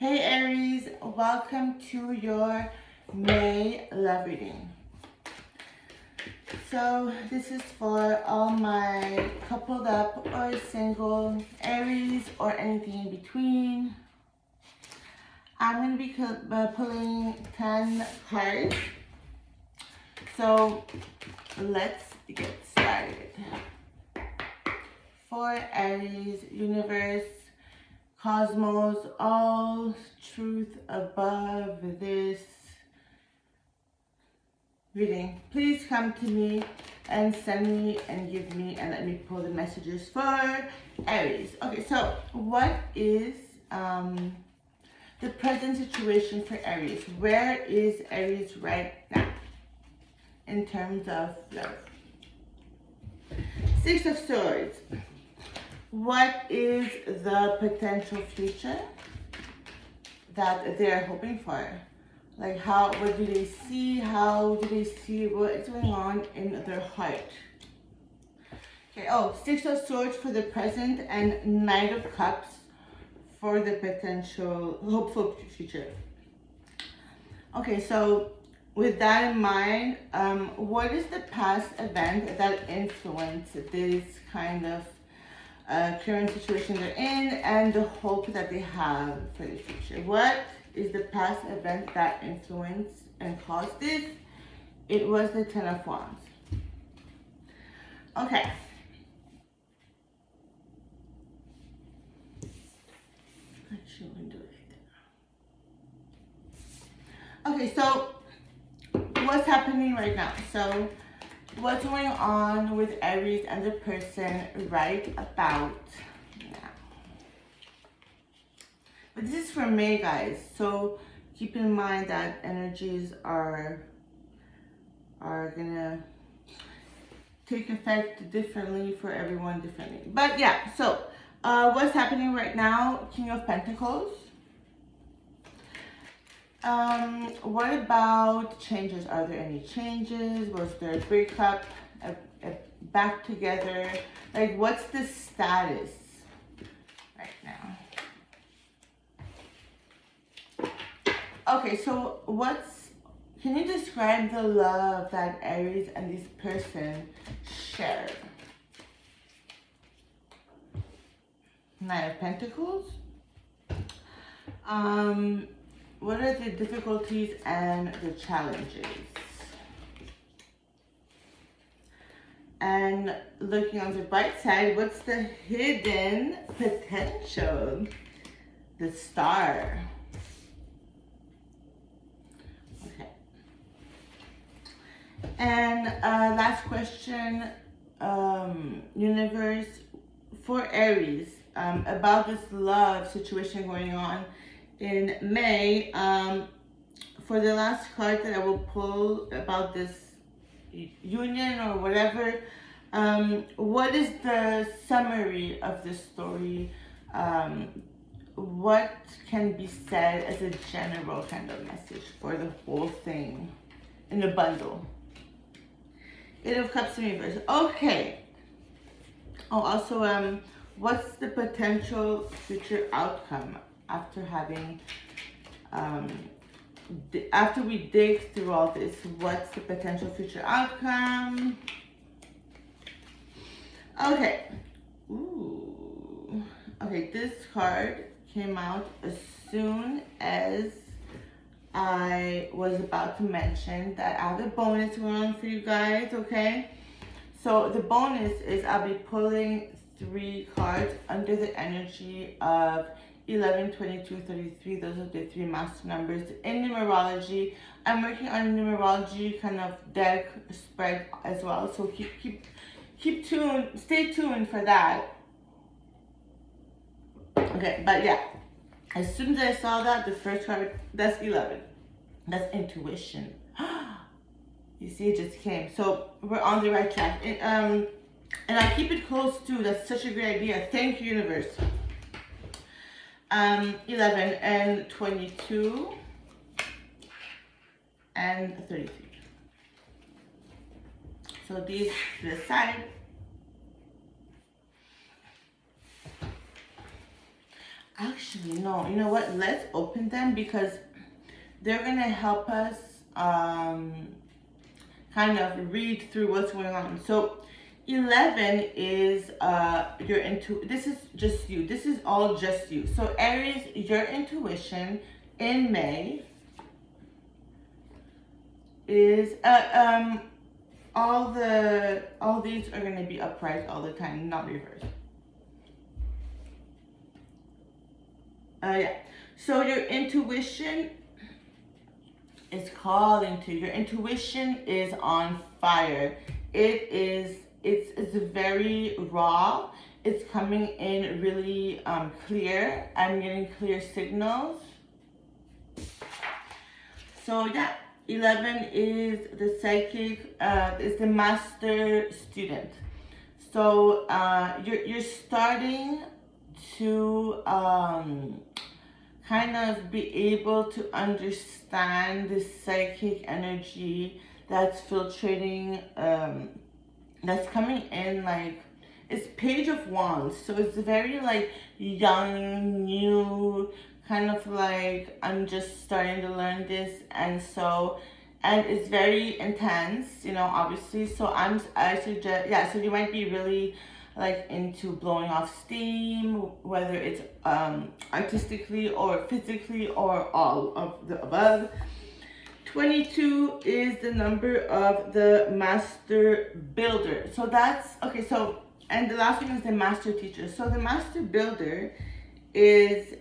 Hey Aries, welcome to your May love reading. So this is for all my coupled up or single Aries or anything in between. I'm going to be pulling 10 cards. So let's get started. For Aries, universe, cosmos, all truth above this reading, please come to me and send me and give me and let me pull the messages for Aries. Okay, so what is the present situation for Aries? Where is Aries right now in terms of love? Six of Swords. What is the potential future that they're hoping for? Like what do they see? How do they see what's going on in their heart? Okay, Six of Swords for the present and Knight of Cups for the potential, hopeful future. Okay, so with that in mind, what is the past event that influenced this kind of current situation they're in and the hope that they have for the future? What is the past event that influenced and caused this? It was the Ten of Wands. Okay. Actually, I'm going to do it like that. Okay, so what's happening right now? So what's going on with Aries and the person right about now? But this is for May, guys. So keep in mind that energies are gonna take effect differently for everyone differently. But yeah, so what's happening right now? King of Pentacles. What about changes? Are there any changes? Was there a breakup? A back together? Like, what's the status right now? Okay, so can you describe the love that Aries and this person share? Knight of Pentacles. What are the difficulties and the challenges? And looking on the bright side, what's the hidden potential? The Star. Okay. And last question, universe, for Aries, about this love situation going on in May. For the last card that I will pull about this union or whatever, what is the summary of this story? What can be said as a general kind of message for the whole thing in a bundle? Eight of Cups in reverse. Okay. Oh, also, what's the potential future outcome after having, after we dig through all this? What's the potential future outcome? Okay. Ooh. Okay, this card came out as soon as I was about to mention that I have a bonus going on for you guys, okay? So the bonus is I'll be pulling 3 cards under the energy of 11, 22, 33. Those are the 3 master numbers in numerology. I'm working on a numerology kind of deck spread as well, so keep tuned, stay tuned for that. Okay, but yeah, as soon as I saw that, the first card, that's 11. That's intuition. You see, it just came. So we're on the right track. And I keep it close too. That's such a great idea. Thank you, universe. 11 and 22 and 33. So these to the side. Actually, no. You know what? Let's open them because they're gonna help us kind of read through what's going on. So 11 is your this is just you. This is all just you. So Aries, your intuition in May is all these are gonna be upright all the time, not reversed. Yeah. So your intuition is calling to. Your intuition is on fire. It's very raw. It's coming in really clear. I'm getting clear signals. So yeah, 11 is the psychic, is the master student. So you're starting to kind of be able to understand the psychic energy that's filtrating, that's coming in. Like, it's Page of Wands, so it's very like young, new, kind of like I'm just starting to learn this, and it's very intense, you know, obviously. So I suggest, yeah, so you might be really like into blowing off steam, whether it's artistically or physically or all of the above. 22 is the number of the master builder. So that's okay. So, and the last one is the master teacher. So the master builder is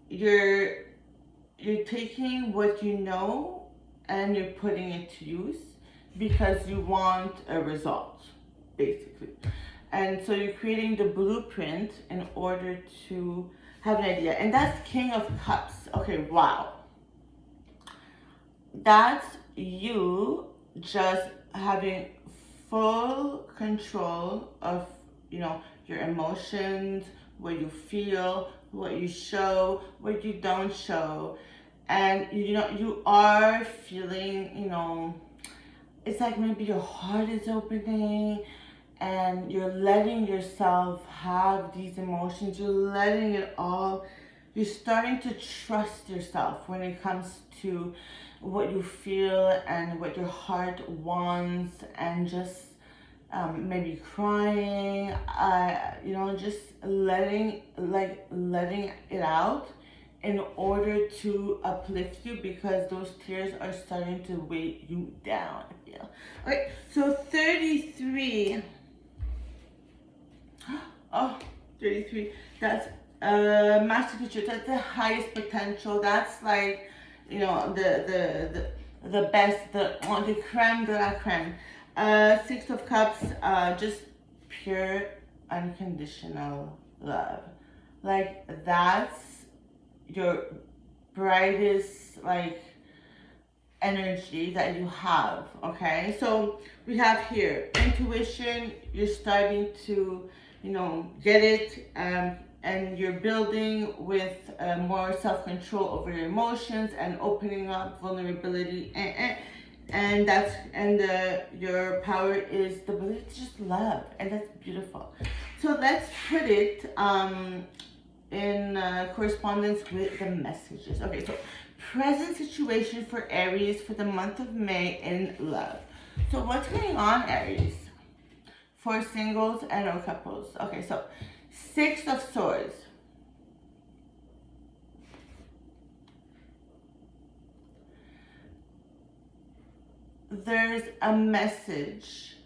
you're taking what you know and you're putting it to use because you want a result, basically. And so you're creating the blueprint in order to have an idea. And that's King of Cups. Okay, wow. That's you just having full control of, you know, your emotions, what you feel, what you show, what you don't show. And, you know, you are feeling, you know, it's like maybe your heart is opening and you're letting yourself have these emotions. You're letting it all. You're starting to trust yourself when it comes to what you feel and what your heart wants, and just maybe crying, you know, just letting it out in order to uplift you, because those tears are starting to weigh you down, I feel. Okay, so 33. Oh, 33. That's master teacher. That's the highest potential. That's like, you know, the best, the creme de la creme. Six of Cups, just pure unconditional love. Like, that's your brightest, like, energy that you have. Okay, so we have here intuition. You're starting to, you know, get it, and you're building with more self-control over your emotions and opening up vulnerability, and that's, and your power is the ability to just love, and that's beautiful. So let's put it in correspondence with the messages. Okay, so present situation for Aries for the month of May in love. So what's going on, Aries? For singles and or couples. Okay, so Six of Swords. There's a message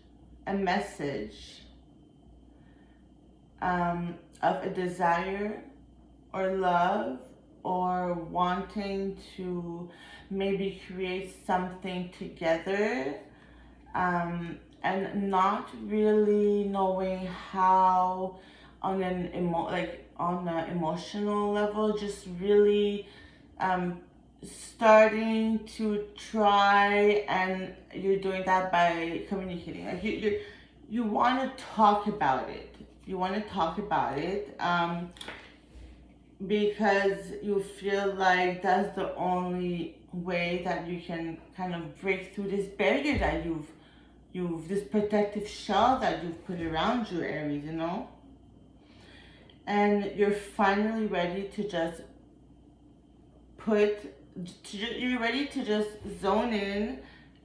of a desire or love, or wanting to maybe create something together, and not really knowing how on an on the emotional level, just really starting to try, and you're doing that by communicating. Like you want to talk about it. You want to talk about it. Because you feel like that's the only way that you can kind of break through this barrier that you've this protective shell that you've put around you, Aries, you know. and you're finally ready to just you're ready to just zone in,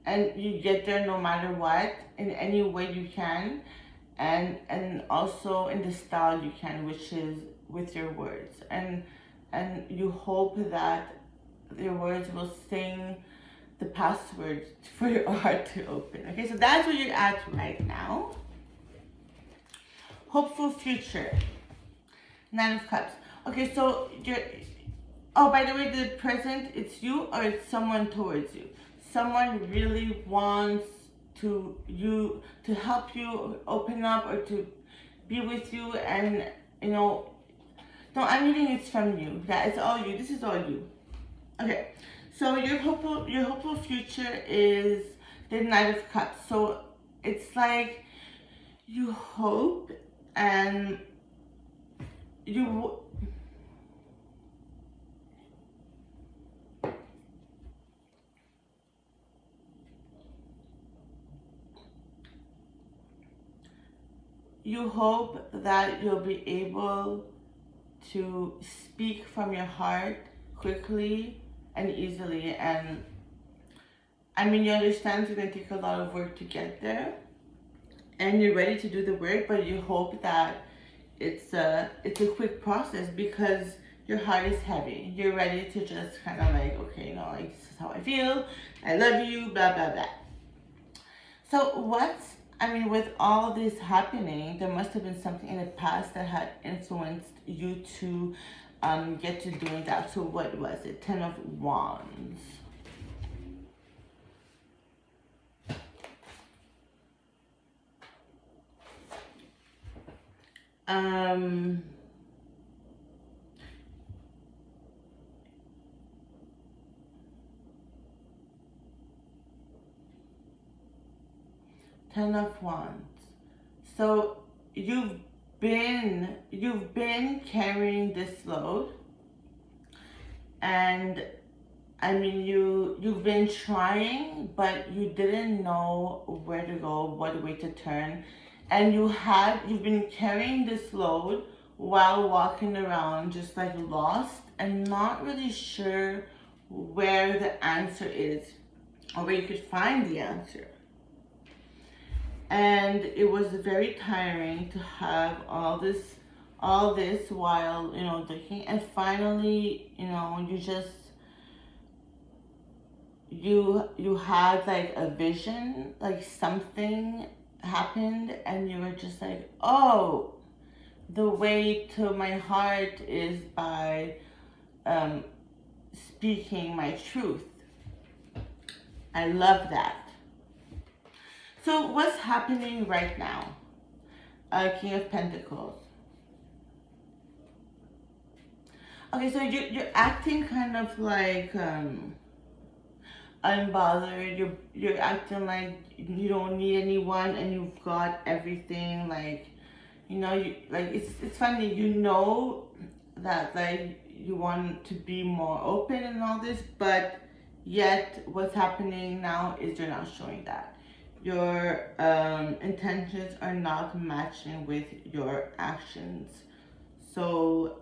and you get there no matter what, in any way you can, and also in the style you can, which is with your words, and you hope that your words will sing the password for your heart to open. Okay, so that's where you're at right now. Hopeful future. Nine of Cups. Okay, so you're. Oh, by the way, the present, it's you or it's someone towards you. Someone really wants to help you open up or to be with you, and you know. No, I'm reading it's from you. Yeah, it's all you. This is all you. Okay, so your hopeful future is the Knight of Cups. So it's like you hope, and you you hope that you'll be able to speak from your heart quickly and easily, and I mean, you understand it's going to take a lot of work to get there, and you're ready to do the work, but you hope that it's a quick process because your heart is heavy. You're ready to just kind of like, okay, you know, like, this is how I feel, I love you, blah blah blah. So with all this happening, there must have been something in the past that had influenced you to get to doing that. So what was it? Ten of Wands. Um, Ten of Wands. So you've been carrying this load, and I mean you've been trying, but you didn't know where to go, what way to turn, and you've been carrying this load while walking around just like lost and not really sure where the answer is or where you could find the answer. And it was very tiring to have all this while, you know, looking, and finally, you know, you had like a vision, like something happened, and you were just like, oh, the way to my heart is by speaking my truth. I love that. So what's happening right now? King of Pentacles. Okay, so you're acting kind of like unbothered. You're acting like you don't need anyone and you've got everything. Like, you know, it's funny. You know that like you want to be more open and all this, but yet what's happening now is you're not showing that. Your intentions are not matching with your actions. So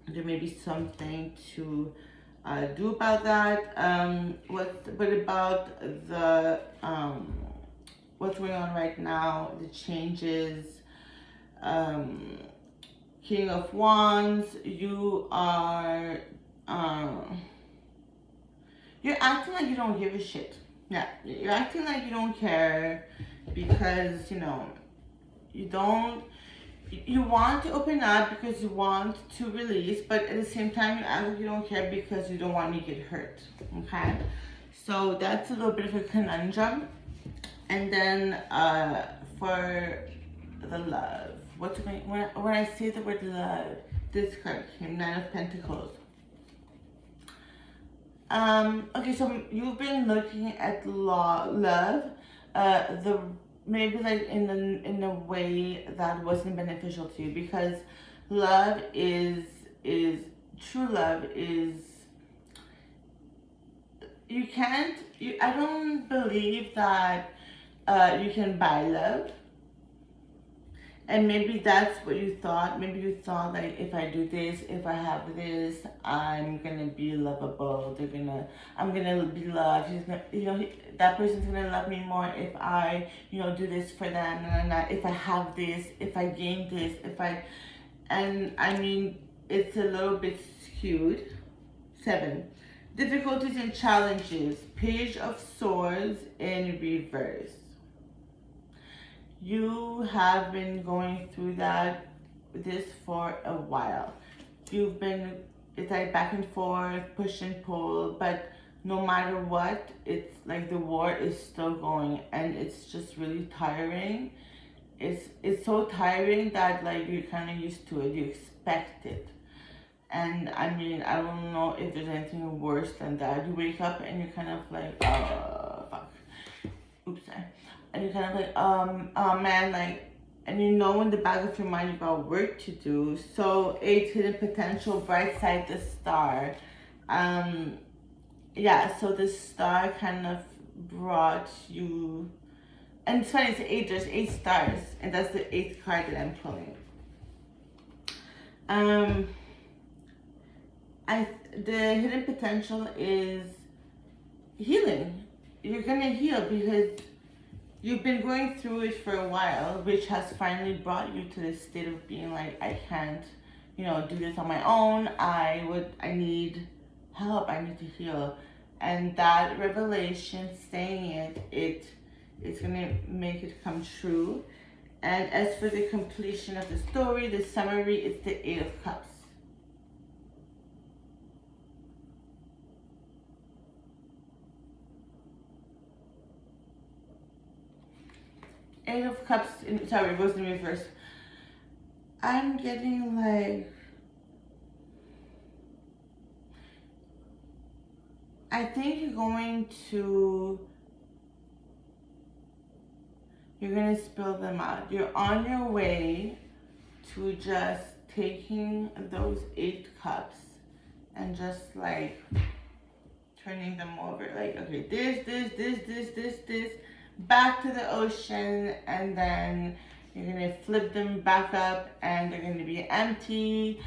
there may be something to do about that. What about the what's going on right now? The changes. King of Wands. You are. You're acting like you don't give a shit. Yeah, you're acting like you don't care because, you know, you don't, you want to open up because you want to release, but at the same time you act like you don't care because you don't want me to get hurt, okay? So that's a little bit of a conundrum. And then for the love, when I say the word love, this card came, Nine of Pentacles. Okay, so you've been looking at love, the maybe like in a way that wasn't beneficial to you, because love is true love is, you can't, I don't believe that you can buy love, And maybe that's what you thought. Maybe you thought like, if I do this, if I have this, I'm gonna be lovable. I'm gonna be loved. He's gonna, that person's gonna love me more if I, do this for them. And if I have this, if I gain this, and I mean, it's a little bit skewed. 7. Difficulties and challenges. Page of Swords in reverse. You have been going through this for a while. It's like back and forth, push and pull, but no matter what, it's like the war is still going, and it's just really tiring. It's so tiring that like you're kind of used to it, you expect it. And I mean, I don't know if there's anything worse than that. You wake up and you're kind of like, oh, fuck. Oops, sorry. And you're kind of like, oh man, like, and in the back of your mind you got work to do. So 8, hidden potential, bright side, the star. Yeah, so the star kind of brought you, and it's funny, it's 8, there's 8 stars, and that's the 8th card that I'm pulling. The hidden potential is healing. You're gonna heal because you've been going through it for a while, which has finally brought you to this state of being like, I can't, do this on my own. I need help. I need to heal. And that revelation, saying it's gonna make it come true. And as for the completion of the story, the summary, it's the 8 of Cups. Eight of Cups, sorry, it goes in reverse. I'm getting like, I think you're going to spill them out. You're on your way to just taking those 8 cups and just like turning them over. Like, okay, this, back to the ocean, and then you're gonna flip them back up and they're gonna be empty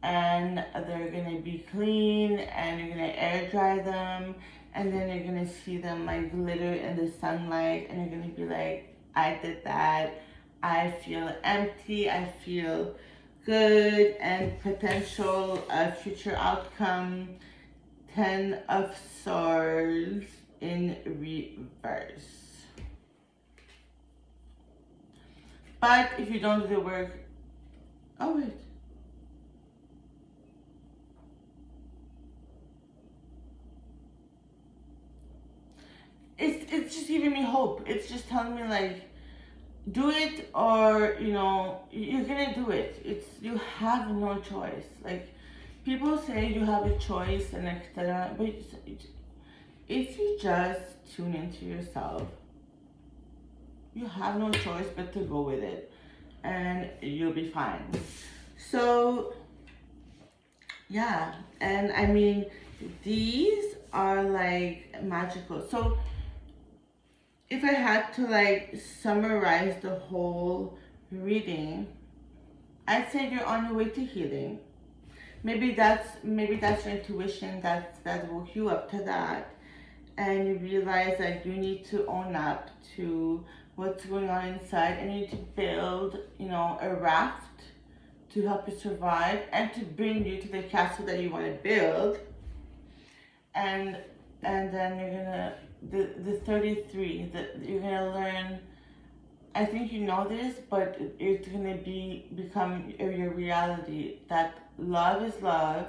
and they're gonna be clean, and you're gonna air dry them, and then you're gonna see them like glitter in the sunlight, and you're gonna be like, I did that. I feel empty. I feel good, and potential future outcome. 10 of Swords in reverse. But if you don't do the work, oh wait. It's just giving me hope. It's just telling me like, do it, or you're gonna do it. You have no choice. Like, people say you have a choice and etc. But if you just tune into yourself, you have no choice but to go with it, and you'll be fine. So yeah, and I mean, these are like magical. So if I had to like summarize the whole reading, I'd say you're on your way to healing. Maybe that's your intuition that woke you up to that, and you realize that you need to own up to what's going on inside, and you need to build, a raft to help you survive and to bring you to the castle that you want to build. And then you're gonna the 33 that you're gonna learn. I think you know this, but it's gonna become your reality, that love is love,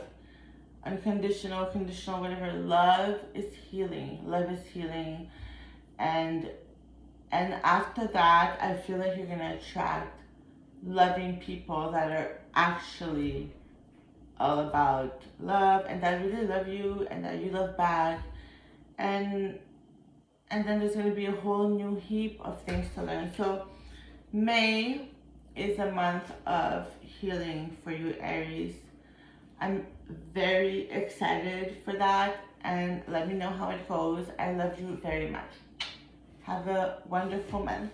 unconditional, conditional, whatever. Love is healing. Love is healing, and after that, I feel like you're gonna attract loving people that are actually all about love, and that really love you, and that you love back, and then there's going to be a whole new heap of things to learn. So May is a month of healing for you, Aries. I'm very excited for that, and let me know how it goes. I love you very much. Have a wonderful month.